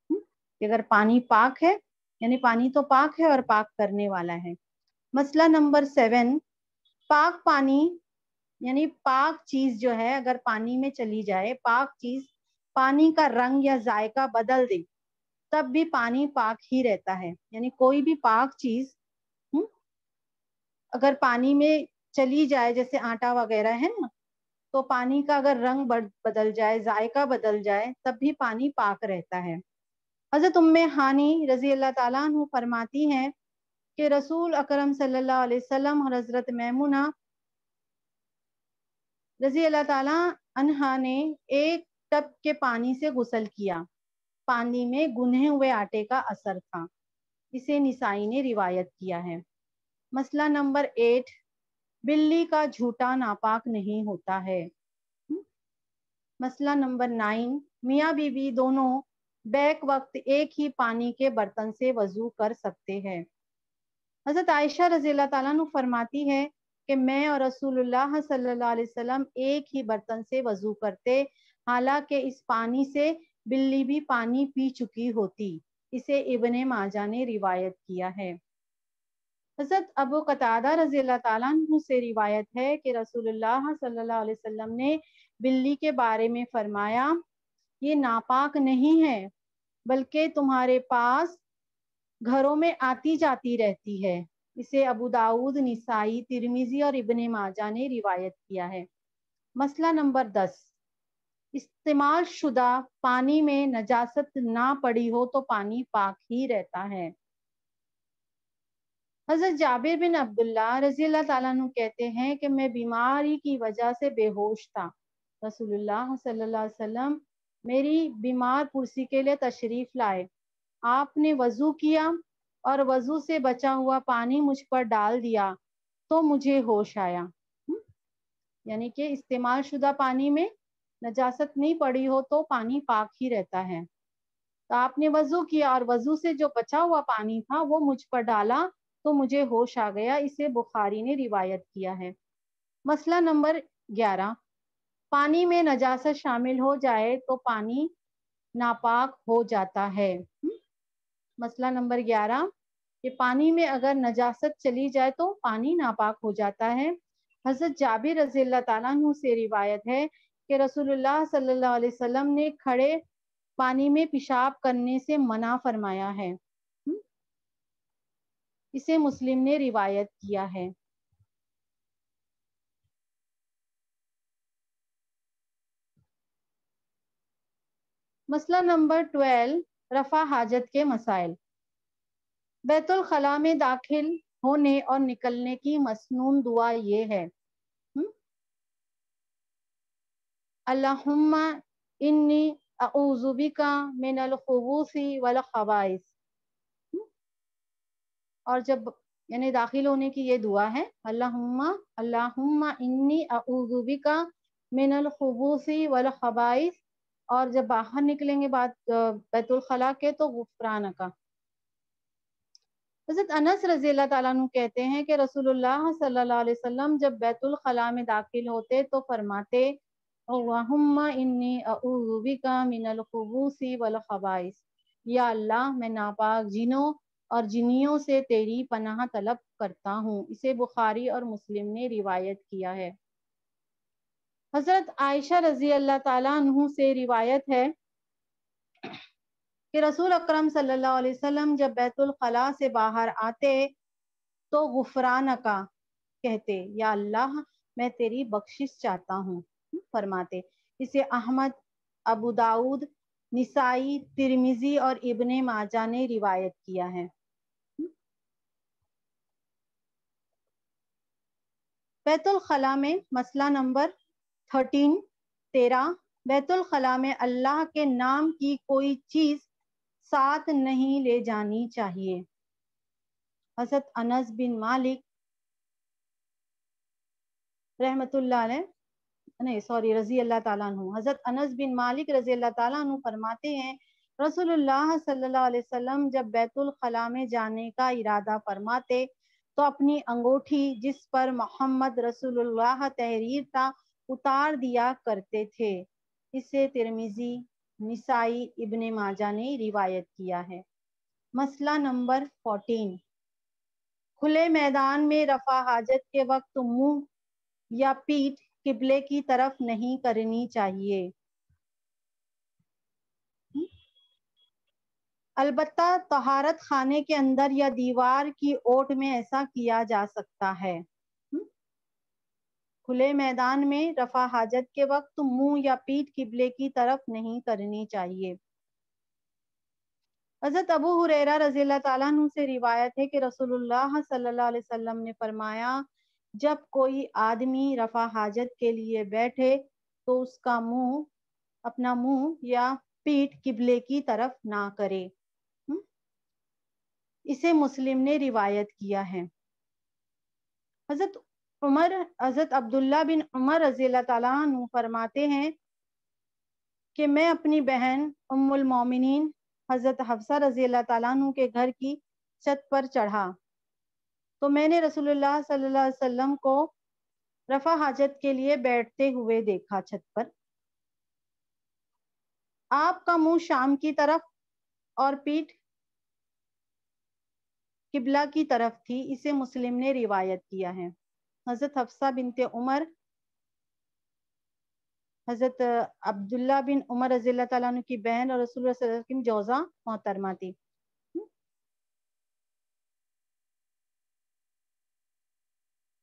Speaker 1: کہ اگر پانی پاک ہے، یعنی پانی تو پاک ہے اور پاک کرنے والا ہے۔ مسئلہ نمبر 7، پاک پانی یعنی پاک چیز جو ہے اگر پانی میں چلی جائے، پاک چیز پانی کا رنگ یا ذائقہ بدل دے تب بھی پانی پاک ہی رہتا ہے۔ یعنی کوئی بھی پاک چیز اگر پانی میں چلی جائے، جیسے آٹا وغیرہ ہے نا، تو پانی کا اگر رنگ بدل جائے، ذائقہ بدل جائے، تب بھی پانی پاک رہتا ہے۔ حضرت ام ہانی رضی اللہ تعالیٰ عنہ فرماتی ہیں کہ رسول اکرم صلی اللہ علیہ وسلم اور حضرت میمونہ رضی اللہ تعالیٰ عنہا نے ایک ٹب کے پانی سے غسل کیا، پانی میں گنے ہوئے آٹے کا اثر تھا۔ اسے نسائی نے روایت کیا ہے۔ مسئلہ نمبر 8، بلی کا جھوٹا ناپاک نہیں ہوتا ہے۔ مسئلہ نمبر 9، میاں بیوی دونوں بیک وقت ایک ہی پانی کے برتن سے وضو کر سکتے ہیں۔ حضرت عائشہ رضی اللہ تعالیٰ عنہ فرماتی ہے کہ میں اور رسول اللہ صلی اللہ علیہ وسلم ایک ہی برتن سے وضو کرتے، حالانکہ اس پانی سے بلی بھی پانی پی چکی ہوتی۔ اسے ابن ماجہ نے روایت کیا ہے۔ حضرت ابو قتادہ رضی اللہ تعالیٰ عنہ سے روایت ہے کہ رسول اللہ صلی اللہ علیہ وسلم نے بلی کے بارے میں فرمایا، یہ ناپاک نہیں ہے بلکہ تمہارے پاس گھروں میں آتی جاتی رہتی ہے۔ اسے ابو داؤد، نسائی، ترمذی اور ابن ماجہ نے روایت کیا ہے۔ مسئلہ نمبر 10، استعمال شدہ پانی میں نجاست نہ پڑی ہو تو پانی پاک ہی رہتا ہے۔ حضرت جابر بن عبداللہ رضی اللہ تعالیٰ عنہ کہتے ہیں کہ میں بیماری کی وجہ سے بے ہوش تھا، رسول اللہ صلی اللہ علیہ وسلم میری بیمار پرسی کے لیے تشریف لائے، آپ نے وضو کیا اور وضو سے بچا ہوا پانی مجھ پر ڈال دیا تو مجھے ہوش آیا۔ یعنی کہ استعمال شدہ پانی میں نجاست نہیں پڑی ہو تو پانی پاک ہی رہتا ہے۔ تو آپ نے وضو کیا اور وضو سے جو بچا ہوا پانی تھا وہ مجھ پر ڈالا تو مجھے ہوش آ گیا۔ اسے بخاری نے روایت کیا ہے۔ مسئلہ نمبر 11، پانی میں نجاست شامل ہو جائے تو پانی ناپاک ہو جاتا ہے۔ مسئلہ نمبر 11 کہ پانی میں اگر نجاست چلی جائے تو پانی ناپاک ہو جاتا ہے۔ حضرت جابر رضی اللہ تعالیٰ عنہ سے روایت ہے کہ رسول اللہ صلی اللہ علیہ وسلم نے کھڑے پانی میں پیشاب کرنے سے منع فرمایا ہے۔ اسے مسلم نے روایت کیا ہے۔ مسئلہ نمبر 12 رفع حاجت کے مسائل۔ بیت الخلاء میں داخل ہونے اور نکلنے کی مسنون دعا یہ ہے: اللہم انی اعوذ بک من الخبث والخبائث، اور جب یعنی داخل ہونے کی یہ دعا ہے اللہم انی اعوذ بک من الخبث والخبائث، اور جب باہر نکلیں گے بیت الخلاء کے تو غفرانک۔ حضرت انس رضی اللہ تعالیٰ عنہ کہتے ہیں کہ رسول اللہ صلی اللہ علیہ وسلم جب بیت الخلاء میں داخل ہوتے تو فرماتے اللہم انی اعوذ بک من الخبث والخبائث، یا اللہ میں ناپاک جنوں اور جنیوں سے تیری پناہ طلب کرتا ہوں۔ اسے بخاری اور مسلم نے روایت کیا ہے۔ حضرت عائشہ رضی اللہ تعالیٰ عنہ سے روایت ہے کہ رسول اکرم صلی اللہ علیہ وسلم جب بیت الخلاء سے باہر آتے تو غفرانکا کہتے، یا اللہ میں تیری بخشش چاہتا ہوں فرماتے۔ اسے احمد، ابو داؤد، نسائی، ترمذی اور ابن ماجہ نے روایت کیا ہے۔ بیت الخلاء میں مسئلہ نمبر 13 بیت الخلاء میں اللہ کے نام کی کوئی چیز ساتھ نہیں لے جانی چاہیے۔ حضرت انس بن مالک رضی اللہ تعالیٰ عنہ، حضرت انس بن مالک رضی اللہ تعالیٰ عنہ فرماتے ہیں رسول اللہ صلی اللہ علیہ وسلم جب بیت الخلاء میں جانے کا ارادہ فرماتے تو اپنی انگوٹھی جس پر محمد رسول اللہ تحریر تھا اتار دیا کرتے تھے۔ اسے ترمذی، نسائی، ابن ماجہ نے روایت کیا ہے۔ مسئلہ نمبر 14 کھلے میدان میں رفع حاجت کے وقت منہ یا پیٹھ قبلے کی طرف نہیں کرنی چاہیے، البتہ طہارت خانے کے اندر یا دیوار کی اوٹ میں ایسا کیا جا سکتا ہے۔ کھلے میدان میں رفع حاجت کے وقت منہ یا پیٹھ قبلے کی طرف نہیں کرنی چاہیے۔ حضرت ابو ہریرہ رضی اللہ تعالیٰ عنہ سے روایت ہے کہ رسول اللہ صلی اللہ علیہ وسلم نے فرمایا جب کوئی آدمی رفع حاجت کے لیے بیٹھے تو اس کا اپنا منہ یا پیٹھ قبلے کی طرف نہ کرے۔ اسے مسلم نے روایت کیا ہے۔ حضرت عبداللہ بن عمر رضی اللہ تعالیٰ عنہ فرماتے ہیں کہ میں اپنی بہن ام المومنین حضرت حفصہ رضی اللہ تعالیٰ عنہ کے گھر کی چھت پر چڑھا تو میں نے رسول اللہ صلی اللہ علیہ وسلم کو رفع حاجت کے لیے بیٹھتے ہوئے دیکھا۔ چھت پر آپ کا منہ شام کی طرف اور پیٹھ قبلہ کی طرف تھی۔ اسے مسلم نے روایت کیا ہے۔ حضرت حفصہ بنت عمر حضرت عبداللہ بن عمر رضی اللہ تعالیٰ عنہ کی بہن اور رسول اللہ صلی اللہ علیہ وسلم کی جوزہ محترمہ تھی۔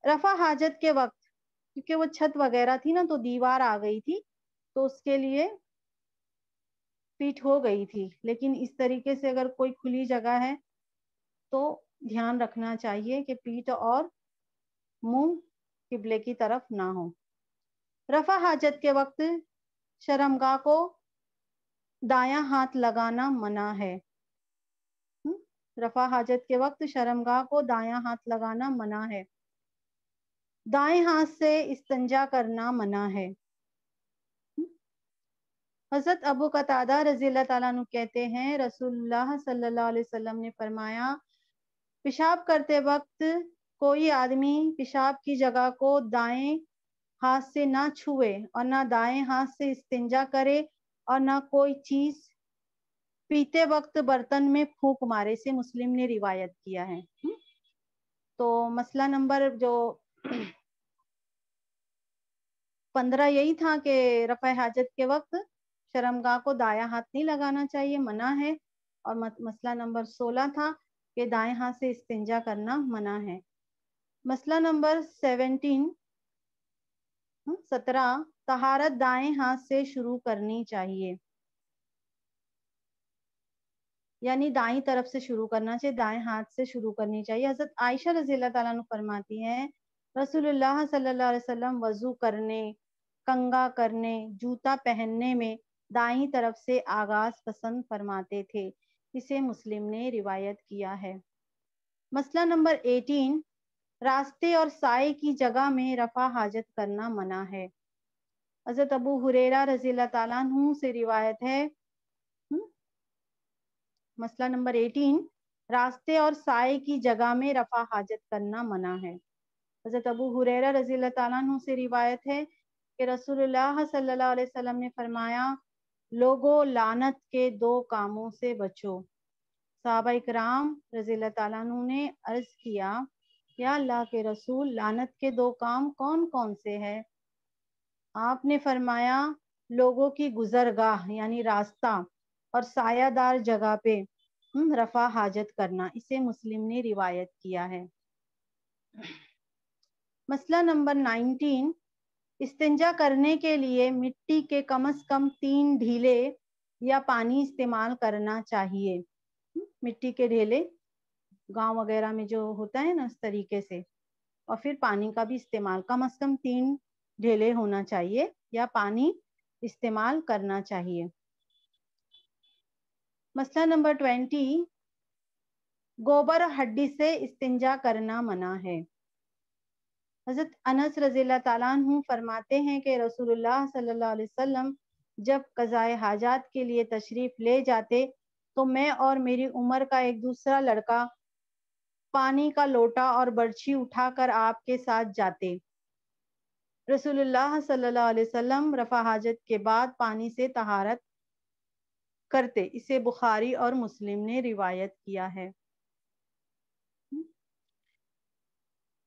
Speaker 1: رفع حاجت کے وقت کیونکہ وہ چھت وغیرہ تھی نا تو دیوار آ گئی تھی تو اس کے لیے پیٹھ ہو گئی تھی، لیکن اس طریقے سے اگر کوئی کھلی جگہ ہے تو دھیان رکھنا چاہیے کہ پیٹھ اور منہ قبلے کی طرف نہ ہو۔ رفع حاجت کے وقت شرمگاہ کو دایاں ہاتھ لگانا منع ہے۔ رفع حاجت کے وقت شرمگاہ کو دایاں ہاتھ لگانا منع ہے۔ دائیں ہاتھ سے استنجا کرنا منع ہے۔ حضرت ابو قتادہ رضی اللہ تعالیٰ عنہ کہتے ہیں رسول اللہ صلی اللہ علیہ وسلم نے فرمایا پیشاب کرتے وقت کوئی آدمی پیشاب کی جگہ کو دائیں ہاتھ سے نہ چھوئے اور نہ دائیں ہاتھ سے استنجا کرے اور نہ کوئی چیز پیتے وقت برتن میں پھونک مارے، سے مسلم نے روایت کیا ہے۔ تو مسئلہ نمبر جو 15 یہی تھا کہ رفع حاجت کے وقت شرمگاہ کو دایاں ہاتھ نہیں لگانا چاہیے، منع ہے، اور مسئلہ نمبر 16 تھا کہ دائیں ہاتھ سے استنجا کرنا منع ہے۔ مسئلہ نمبر 17 طہارت دائیں ہاتھ سے شروع کرنی چاہیے، یعنی دائیں طرف سے شروع کرنا چاہیے، دائیں ہاتھ سے شروع کرنی چاہیے۔ حضرت عائشہ رضی اللہ تعالیٰ عنہ فرماتی ہیں رسول اللہ صلی اللہ علیہ وسلم وضو کرنے، کنگا کرنے، جوتا پہننے میں دائیں طرف سے آغاز پسند فرماتے تھے، اسے مسلم نے روایت کیا ہے۔ مسئلہ نمبر 18 راستے اور سائے کی جگہ میں رفع حاجت کرنا منع ہے۔ حضرت ابو ہریرہ رضی اللہ تعالیٰ عنہ سے روایت ہے، مسئلہ نمبر 18 راستے اور سائے کی جگہ میں رفع حاجت کرنا منع ہے۔ حضرت ابو ہریرہ رضی اللہ تعالیٰ عنہ سے روایت ہے کہ رسول اللہ صلی اللہ علیہ وسلم نے فرمایا لوگوں لعنت کے 2 کاموں سے بچو۔ صحابہ اکرام رضی اللہ تعالیٰ عنہ نے عرض کیا یا اللہ کے رسول لعنت کے 2 کام کون کون سے ہیں؟ آپ نے فرمایا لوگوں کی گزرگاہ یعنی راستہ اور سایہ دار جگہ پہ رفع حاجت کرنا، اسے مسلم نے روایت کیا ہے۔ مسئلہ نمبر 19 استنجا کرنے کے لیے مٹی کے کم از کم 3 ڈھیلے یا پانی استعمال کرنا چاہیے۔ مٹی کے ڈھیلے گاؤں وغیرہ میں جو ہوتا ہے نا اس طریقے سے، اور پھر پانی کا بھی استعمال کم از کم 3 ڈھیلے ہونا چاہیے یا پانی استعمال کرنا چاہیے۔ مسئلہ نمبر 20 گوبر ہڈی سے استنجا کرنا منع ہے۔ حضرت انس رضی اللہ تعالیٰ عنہ فرماتے ہیں کہ رسول اللہ صلی اللہ علیہ وسلم جب قضائے حاجات کے لیے تشریف لے جاتے تو میں اور میری عمر کا ایک دوسرا لڑکا پانی کا لوٹا اور برچھی اٹھا کر آپ کے ساتھ جاتے۔ رسول اللہ صلی اللہ علیہ وسلم رفع حاجت کے بعد پانی سے طہارت کرتے، اسے بخاری اور مسلم نے روایت کیا ہے۔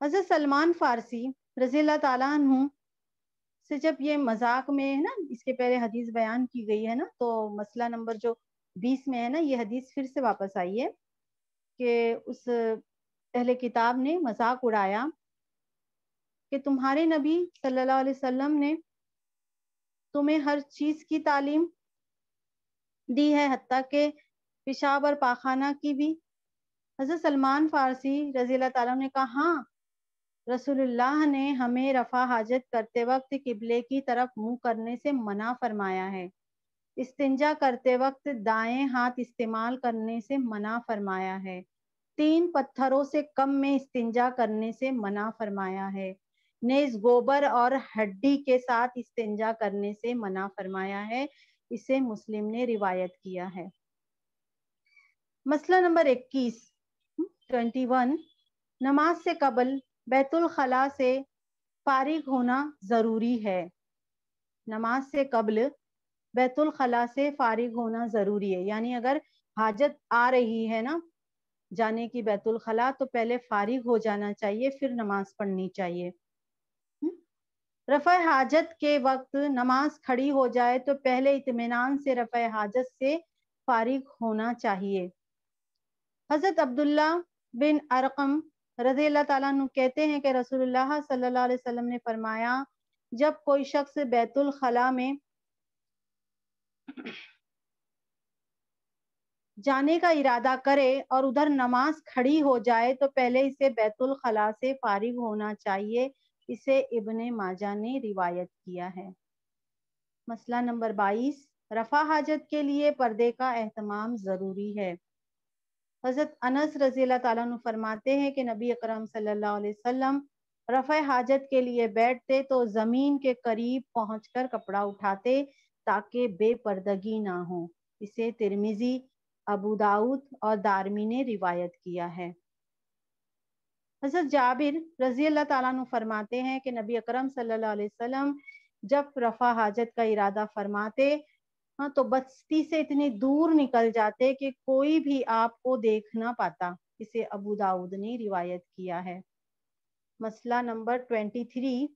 Speaker 1: حضرت سلمان فارسی رضی اللہ تعالیٰ عنہ سے جب یہ مذاق میں ہے نا، اس کے پہلے حدیث بیان کی گئی ہے نا، تو مسئلہ نمبر جو 20 میں ہے نا، یہ حدیث پھر سے واپس آئی ہے کہ اس اہل کتاب نے مذاق اڑایا کہ تمہارے نبی صلی اللہ علیہ وسلم نے تمہیں ہر چیز کی تعلیم دی ہے، حتیٰ کہ پیشاب اور پاخانہ کی بھی۔ حضرت سلمان فارسی رضی اللہ تعالیٰ نے کہا ہاں، رسول اللہ نے ہمیں رفع حاجت کرتے وقت قبلے کی طرف منہ کرنے سے منع فرمایا ہے، استنجا کرتے وقت دائیں ہاتھ استعمال کرنے سے منع فرمایا ہے، 3 پتھروں سے کم میں استنجا کرنے سے منع فرمایا ہے، نیز گوبر اور ہڈی کے ساتھ استنجا کرنے سے منع فرمایا ہے، اسے مسلم نے روایت کیا ہے۔ مسئلہ نمبر 21 نماز سے قبل بیت الخلاء سے فارغ ہونا ضروری ہے۔ نماز سے قبل بیت الخلاء سے فارغ ہونا ضروری ہے، یعنی اگر حاجت آ رہی ہے نا جانے کی بیت الخلاء تو پہلے فارغ ہو جانا چاہیے، پھر نماز پڑھنی چاہیے۔ رفع حاجت کے وقت نماز کھڑی ہو جائے تو پہلے اطمینان سے رفع حاجت سے فارغ ہونا چاہیے۔ حضرت عبداللہ بن ارقم رضی اللہ تعالیٰ عنہ کہتے ہیں کہ رسول اللہ صلی اللہ علیہ وسلم نے فرمایا جب کوئی شخص بیت الخلاء میں جانے کا ارادہ کرے اور ادھر نماز کھڑی ہو جائے تو پہلے اسے بیت الخلاء سے فارغ ہونا چاہیے، اسے ابن ماجہ نے روایت کیا ہے۔ مسئلہ نمبر 22 رفع حاجت کے لیے پردے کا اہتمام ضروری ہے۔ حضرت انس رضی اللہ تعالیٰ عنہ فرماتے ہیں کہ نبی اکرم صلی اللہ علیہ وسلم رفع حاجت کے لیے بیٹھتے تو زمین کے قریب پہنچ کر کپڑا اٹھاتے تاکہ بے پردگی نہ ہو، اسے ترمذی، ابو داؤد اور دارمی نے روایت کیا ہے۔ حضرت جابر رضی اللہ تعالیٰ عنہ فرماتے ہیں کہ نبی اکرم صلی اللہ علیہ وسلم جب رفع حاجت کا ارادہ فرماتے تو بستی سے اتنے دور نکل جاتے کہ کوئی بھی آپ کو دیکھ نہ پاتا. اسے ابو داؤد نے روایت کیا ہے. مسئلہ نمبر 23.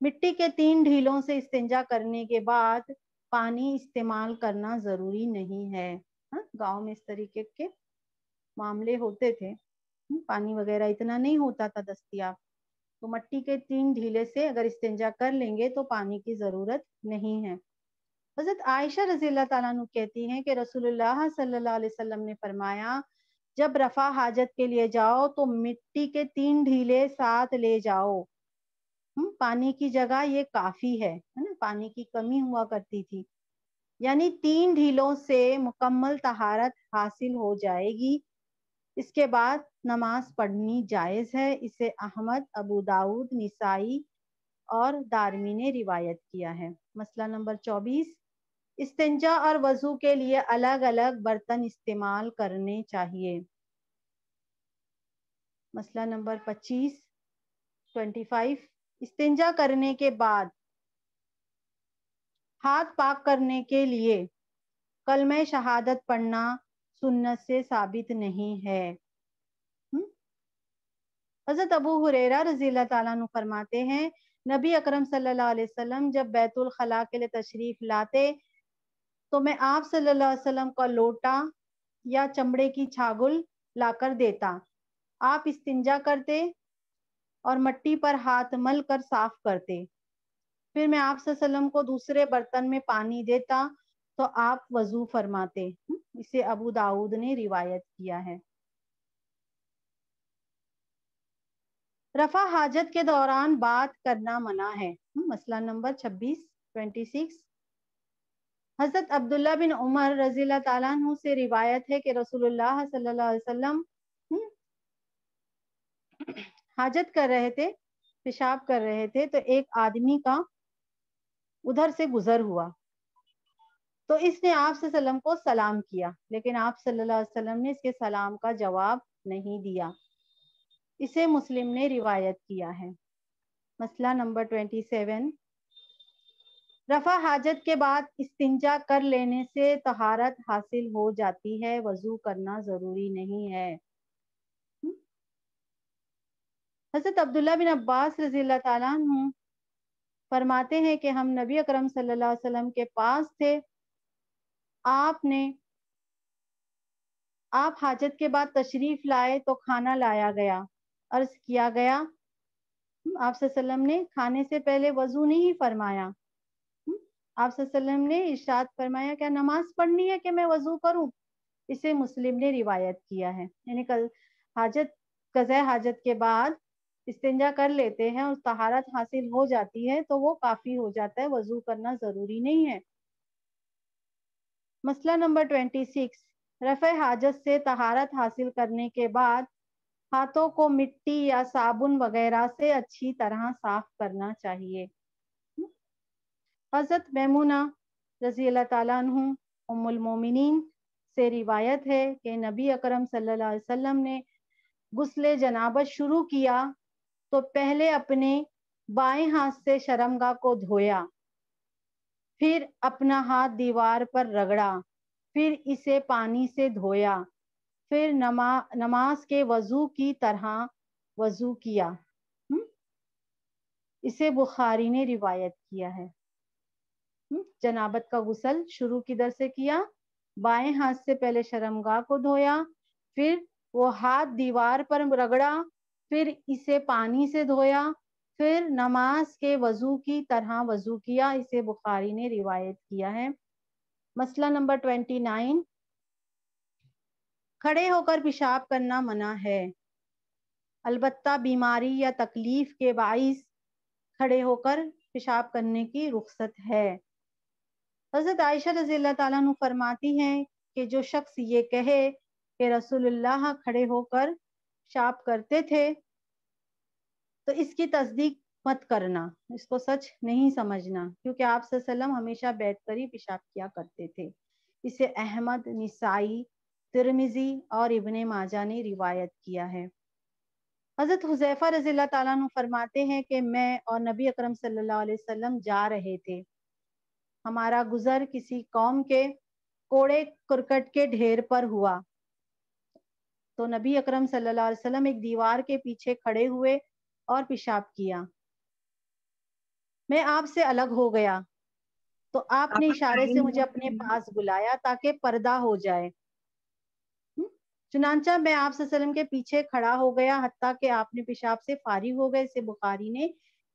Speaker 1: مٹی کے 3 ڈھیلوں سے استنجا کرنے کے بعد پانی استعمال کرنا ضروری نہیں ہے. گاؤں میں اس طریقے کے معاملے ہوتے تھے، پانی وغیرہ اتنا نہیں ہوتا تھا دستیاب، تو مٹی کے 3 ڈھیلے سے اگر استنجا کر لیں گے تو پانی کی ضرورت نہیں ہے. حضرت عائشہ رضی اللہ تعالیٰ عنہ کہتی ہیں کہ رسول اللہ صلی اللہ علیہ وسلم نے فرمایا جب رفع حاجت کے لیے جاؤ تو مٹی کے 3 ڈھیلے ساتھ لے جاؤ. پانی کی جگہ یہ کافی ہے نا، پانی کی کمی ہوا کرتی تھی، یعنی 3 ڈھیلوں سے مکمل طہارت حاصل ہو جائے گی. اس کے بعد نماز پڑھنی جائز ہے. اسے احمد، ابو داؤد، نسائی اور دارمی نے روایت کیا ہے. مسئلہ نمبر 24. استنجا اور وضو کے لیے الگ الگ برتن استعمال کرنے چاہیے. مسئلہ نمبر 25. استنجا کرنے کے بعد ہاتھ پاک کرنے کے لیے کلمہ شہادت پڑھنا سنت سے ثابت نہیں ہے. حضرت ابو ہریرہ رضی اللہ تعالیٰ عنہ فرماتے ہیں نبی اکرم صلی اللہ علیہ وسلم جب بیت الخلاء کے لیے تشریف لاتے تو میں آپ صلی اللہ علیہ وسلم کا لوٹا یا چمڑے کی چھاگل لا کر دیتا. آپ استنجا کرتے اور مٹی پر ہاتھ مل کر صاف کرتے. پھر میں آپ صلی اللہ علیہ وسلم کو دوسرے برتن میں پانی دیتا تو آپ وضو فرماتے. اسے ابو داؤد نے روایت کیا ہے. رفع حاجت کے دوران بات کرنا منع ہے. مسئلہ نمبر 26. حضرت عبداللہ بن عمر رضی اللہ تعالیٰ عنہ سے روایت ہے کہ رسول اللہ صلی اللہ علیہ وسلم حاجت کر رہے تھے، پیشاب کر رہے تھے، تو ایک آدمی کا ادھر سے گزر ہوا تو اس نے آپ صلی اللہ علیہ وسلم کو سلام کیا، لیکن آپ صلی اللہ علیہ وسلم نے اس کے سلام کا جواب نہیں دیا. اسے مسلم نے روایت کیا ہے. مسئلہ نمبر 27. رفع حاجت کے بعد استنجا کر لینے سے طہارت حاصل ہو جاتی ہے، وضو کرنا ضروری نہیں ہے. حضرت عبداللہ بن عباس رضی اللہ تعالیٰ عنہ فرماتے ہیں کہ ہم نبی اکرم صلی اللہ علیہ وسلم کے پاس تھے. آپ حاجت کے بعد تشریف لائے تو کھانا لایا گیا. عرض کیا گیا آپ صلی اللہ علیہ وسلم نے کھانے سے پہلے وضو نہیں فرمایا. آپ صلی اللہ علیہ وسلم نے ارشاد فرمایا کیا نماز پڑھنی ہے کہ میں وضو کروں؟ اسے مسلم نے روایت کیا ہے. یعنی قضاء حاجت کے بعد استنجا کر لیتے ہیں اور طہارت حاصل ہو جاتی ہے تو وہ کافی ہو جاتا ہے، وضو کرنا ضروری نہیں ہے. مسئلہ نمبر 26. رفع حاجت سے طہارت حاصل کرنے کے بعد ہاتھوں کو مٹی یا صابن وغیرہ سے اچھی طرح صاف کرنا چاہیے. حضرت میمونہ رضی اللہ تعالیٰ عنہ ام المومنین سے روایت ہے کہ نبی اکرم صلی اللہ علیہ وسلم نے غسل جنابت شروع کیا تو پہلے اپنے بائیں ہاتھ سے شرمگاہ کو دھویا، پھر اپنا ہاتھ دیوار پر رگڑا، پھر اسے پانی سے دھویا، پھر نماز کے وضو کی طرح وضو کیا. اسے بخاری نے روایت کیا ہے. جنابت کا غسل شروع کدھر سے کیا؟ بائیں ہاتھ سے پہلے شرمگاہ کو دھویا، پھر وہ ہاتھ دیوار پر رگڑا، پھر اسے پانی سے دھویا، پھر نماز کے وضو کی طرح وضو کیا. اسے بخاری نے روایت کیا ہے. مسئلہ نمبر 29. کھڑے ہو کر پیشاب کرنا منع ہے، البتہ بیماری یا تکلیف کے باعث کھڑے ہو کر پیشاب کرنے کی رخصت ہے. حضرت عائشہ رضی اللہ تعالیٰ عنہ فرماتی ہیں کہ جو شخص یہ کہے کہ رسول اللہ کھڑے ہو کر پیشاب کرتے تھے تو اس کی تصدیق مت کرنا، اس کو سچ نہیں سمجھنا، کیونکہ آپ صلی اللہ علیہ وسلم ہمیشہ بیٹھ کر ہی پیشاب کیا کرتے تھے. اسے احمد، نسائی ترمذی اور ابن ماجہ نے روایت کیا ہے۔ حضرت حذیفہ رضی اللہ تعالیٰ عنہ فرماتے ہیں کہ میں اور نبی اکرم صلی اللہ علیہ وسلم جا رہے تھے، ہمارا گزر کسی قوم کے کوڑے کرکٹ کے ڈھیر پر ہوا تو نبی اکرم صلی اللہ علیہ وسلم ایک دیوار کے پیچھے کھڑے ہوئے اور پیشاب کیا، میں آپ سے الگ ہو گیا تو آپ نے اشارے سے مجھے اپنے پاس بلایا تاکہ پردہ ہو جائے۔ چنانچہ میں آپ صلی اللہ علیہ وسلم کے پیچھے کھڑا ہو گیا حتیٰ کہ آپ نے پیشاب سے فارغ ہو گئے، اسے بخاری نے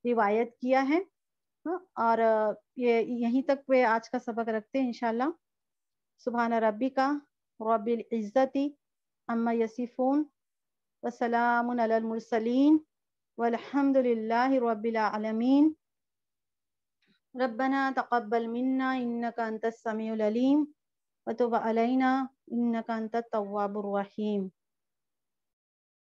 Speaker 1: روایت کیا ہے۔ اور یہیں تک پہ آج کا سبق رکھتے ہیں انشاءاللہ۔ سبحان ربک رب العزت عما یصفون وسلام علی المرسلین والحمد للہ رب العالمین۔ ربنا تقبل منا انک انت السمیع العلیم وتب علینا انک انت التواب الرحیم۔